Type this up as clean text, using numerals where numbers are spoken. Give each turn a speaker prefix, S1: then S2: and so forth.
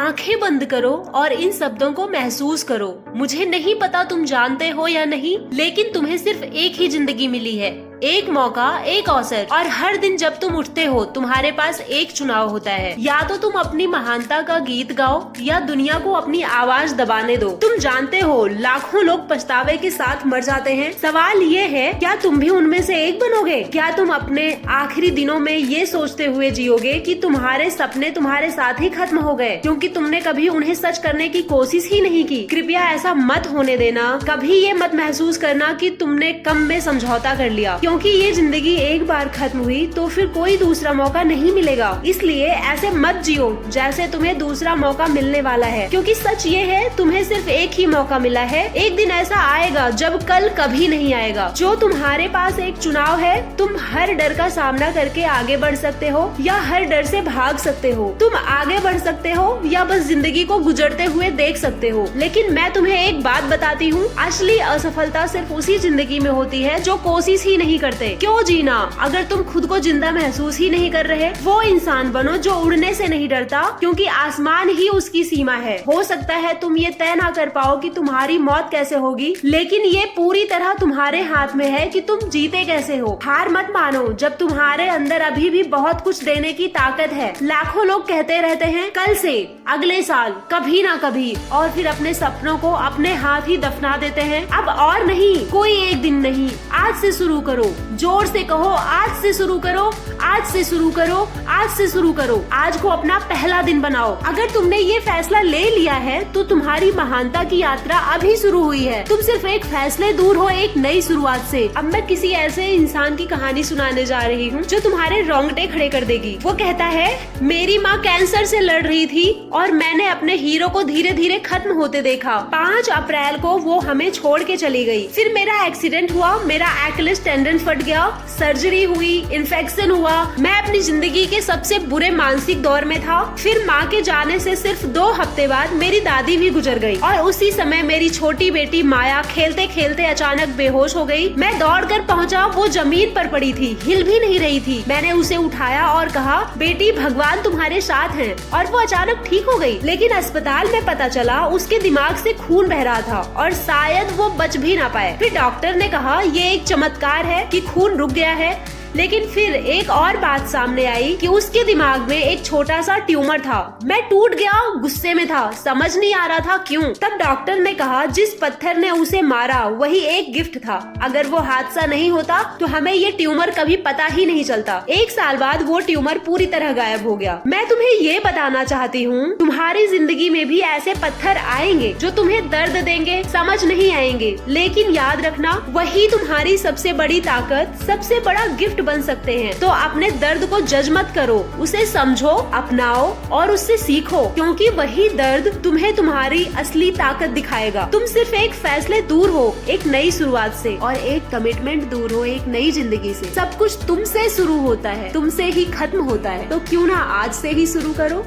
S1: आंखें बंद करो और इन शब्दों को महसूस करो। मुझे नहीं पता तुम जानते हो या नहीं, लेकिन तुम्हें सिर्फ एक ही जिंदगी मिली है, एक मौका, एक अवसर। और हर दिन जब तुम उठते हो तुम्हारे पास एक चुनाव होता है, या तो तुम अपनी महानता का गीत गाओ या दुनिया को अपनी आवाज दबाने दो। तुम जानते हो लाखों लोग पछतावे के साथ मर जाते हैं। सवाल ये है, क्या तुम भी उनमें से एक बनोगे? क्या तुम अपने आखिरी दिनों में ये सोचते हुए जियोगे कि तुम्हारे सपने तुम्हारे साथ ही खत्म हो गए क्योंकि तुमने कभी उन्हें सच करने की कोशिश ही नहीं की? कृपया ऐसा मत होने देना। कभी ये मत महसूस करना कि तुमने कम में समझौता कर लिया, क्योंकि ये जिंदगी एक बार खत्म हुई तो फिर कोई दूसरा मौका नहीं मिलेगा। इसलिए ऐसे मत जियो जैसे तुम्हें दूसरा मौका मिलने वाला है, क्योंकि सच ये है तुम्हें सिर्फ एक ही मौका मिला है। एक दिन ऐसा आएगा जब कल कभी नहीं आएगा। जो तुम्हारे पास एक चुनाव है, तुम हर डर का सामना करके आगे बढ़ सकते हो या हर डर से भाग सकते हो। तुम आगे बढ़ सकते हो या बस जिंदगी को गुजरते हुए देख सकते हो। लेकिन मैं तुम्हें एक बात बताती हूँ, असली असफलता सिर्फ उसी जिंदगी में होती है जो कोशिश ही नहीं करते। क्यों जीना अगर तुम खुद को जिंदा महसूस ही नहीं कर रहे? वो इंसान बनो जो उड़ने से नहीं डरता, क्योंकि आसमान ही उसकी सीमा है। हो सकता है तुम ये तय ना कर पाओ कि तुम्हारी मौत कैसे होगी, लेकिन ये पूरी तरह तुम्हारे हाथ में है कि तुम जीते कैसे हो। हार मत मानो जब तुम्हारे अंदर अभी भी बहुत कुछ देने की ताकत है। लाखों लोग कहते रहते हैं कल से, अगले साल, कभी ना कभी, और फिर अपने सपनों को अपने हाथ ही दफना देते हैं। अब और नहीं, कोई एक दिन नहीं, आज से शुरू करो। जोर से कहो, आज से शुरू करो, आज से शुरू करो, आज से शुरू करो। आज को अपना पहला दिन बनाओ। अगर तुमने ये फैसला ले लिया है तो तुम्हारी महानता की यात्रा अभी शुरू हुई है। तुम सिर्फ एक फैसले दूर हो एक नई शुरुआत से। अब मैं किसी ऐसे इंसान की कहानी सुनाने जा रही हूँ जो तुम्हारे रोंगटे खड़े कर देगी। वो कहता है, मेरी माँ कैंसर से लड़ रही थी और मैंने अपने हीरो को धीरे धीरे खत्म होते देखा। 5 अप्रैल को वो हमें छोड़ के चली गई। फिर मेरा एक्सीडेंट हुआ, मेरा एक्लिस टेंडन फट गया, सर्जरी हुई, इन्फेक्शन हुआ। मैं अपनी जिंदगी के सबसे बुरे मानसिक दौर में था। फिर माँ के जाने से सिर्फ 2 हफ्ते बाद मेरी दादी भी गुजर गई और उसी समय मेरी छोटी बेटी माया खेलते खेलते अचानक बेहोश हो गई। मैं दौड़कर पहुंचा, वो जमीन पर पड़ी थी, हिल भी नहीं रही थी। मैंने उसे उठाया और कहा, बेटी भगवान तुम्हारे साथ हैं, और वो अचानक ठीक हो गई। लेकिन अस्पताल में पता चला उसके दिमाग से खून बह रहा था और शायद वो बच भी ना पाए। फिर डॉक्टर ने कहा ये एक चमत्कार है कि खून रुक गया है। लेकिन फिर एक और बात सामने आई कि उसके दिमाग में एक छोटा सा ट्यूमर था। मैं टूट गया, गुस्से में था, समझ नहीं आ रहा था क्यों। तब डॉक्टर ने कहा जिस पत्थर ने उसे मारा वही एक गिफ्ट था। अगर वो हादसा नहीं होता तो हमें ये ट्यूमर कभी पता ही नहीं चलता। 1 साल बाद वो ट्यूमर पूरी तरह गायब हो गया। मैं तुम्हें ये बताना चाहती हूँ, तुम्हारी जिंदगी में भी ऐसे पत्थर आएंगे जो तुम्हें दर्द देंगे, समझ नहीं आएंगे, लेकिन याद रखना वही तुम्हारी सबसे बड़ी ताकत, सबसे बड़ा गिफ्ट बन सकते हैं। तो अपने दर्द को जज मत करो, उसे समझो, अपनाओ और उससे सीखो, क्योंकि वही दर्द तुम्हें तुम्हारी असली ताकत दिखाएगा। तुम सिर्फ एक फैसले दूर हो एक नई शुरुआत से, और एक कमिटमेंट दूर हो एक नई जिंदगी से। सब कुछ तुमसे शुरू होता है, तुमसे ही खत्म होता है। तो क्यों ना आज से ही शुरू करो।